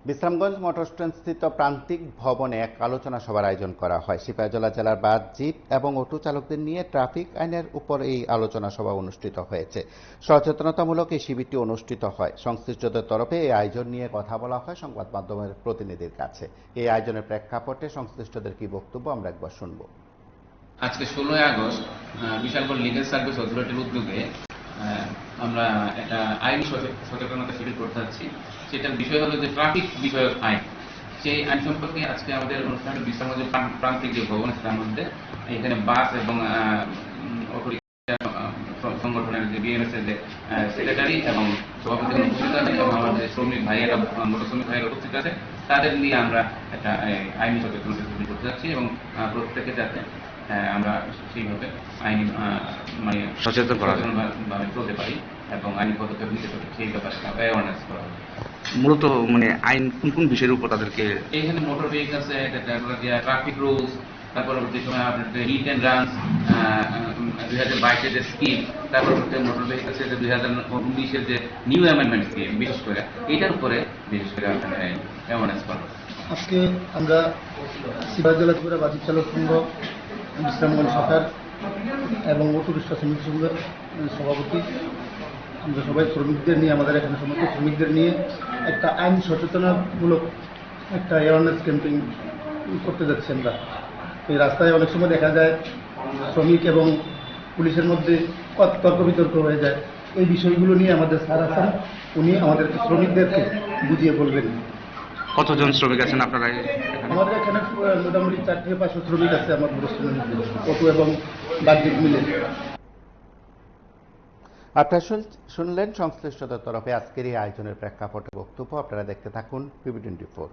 Bishramganj motor স্ট্যান্ডস্থিত প্রান্তিক ভবনে এক আলোচনা সভার আয়োজন করা হয়। সিপাহীজলা জেলার বাস, জিপ এবং অটো চালকদের নিয়ে ট্রাফিক আইনের উপর এই আলোচনা সভা অনুষ্ঠিত হয়েছে। সচেতনতামূলক এই শিবিরটি অনুষ্ঠিত হয়। সংশ্লিষ্টদের তরফে এই আয়োজন নিয়ে কথা বলা হয় সংবাদ মাধ্যমের প্রতিনিধির কাছে। এই আয়োজনের প্রেক্ষাপটে সংশ্লিষ্টদের কি বক্তব্য আমরা একবার শুনব। আজকে 16ই আগস্ট বিশালগড় লিগ্যাল সার্ভিস অথরিটির উদ্যোগে আমরা একটা আইনি সচেতনতা শিবির করতে যাচ্ছি। সেটার বিষয় হলো যে ট্রাফিক বিষয়ক আইন। সেই আইন সম্পর্কে আজকে আমাদের অনুষ্ঠানে বিশ্রামগঞ্জের প্রান্তিক যে ভবন আছে তার মধ্যে এখানে বাস এবং সংগঠনের যে বিএমএস এর যে সেক্রেটারি এবং সভাপতি উপস্থিত আছে এবং আমাদের শ্রমিক ভাইয়েরা, মোটর শ্রমিক ভাইয়েরা উপস্থিত আছে, তাদের নিয়ে আমরা একটা আইনি সচেতনতা শিবির করতে যাচ্ছি এবং প্রত্যেকে যাতে আমরা সেইভাবে আইনি মানে সচেতন ভাবে চলতে পারি এবং আইনি পদক্ষেপ নিতে পারি সেই ব্যাপারে অ্যাওয়ারনেস করা হবে। মূলত মানে আইন কোন কোন বিষয়ের উপর তাদেরকে এখানে মোটর ভেহিকলস ট্রাফিক রুলস, তার পরবর্তী সময় আপনার হিট অ্যান্ড রানস 2022-এর যে স্কিম, তারপর মোটর ভেহিকলসের যে 2019-এর যে নিউ অ্যামেন্ডমেন্ট স্কিম, বিশেষ করে এইটার উপরে বিশেষ করে অ্যাওয়ারনেস করা। আজকে আমরা সিপাহীজলা ত্রিপুরা বাস চালক সংঘ, বিশ্রামগঞ্জ সরকার এবং অটো রিক্সা শ্রমিক সংঘের সভাপতি, আমরা সবাই শ্রমিকদের নিয়ে, আমাদের এখানে সমস্ত শ্রমিকদের নিয়ে একটা আইন সচেতনামূলক একটা অ্যাওয়ারনেস ক্যাম্পেইন করতে যাচ্ছি আমরা। এই রাস্তায় অনেক সময় দেখা যায় শ্রমিক এবং পুলিশের মধ্যে তর্ক বিতর্ক হয়ে যায়। এই বিষয়গুলো নিয়ে আমাদের স্যার আছেন, উনি আমাদের শ্রমিকদেরকে বুঝিয়ে বলবেন। কতজন শ্রমিক আছেন আপনারা? আমাদের এখানে মোটামুটি 4 থেকে 500 শ্রমিক আছে আমাদের অটো এবং বাহ্যিক মিলে। আপনারা শুনলেন সংশ্লিষ্টদের তরফে আজকের এই আয়োজনের প্রেক্ষাপটে বক্তব্য। আপনারা দেখতে থাকুন PB24।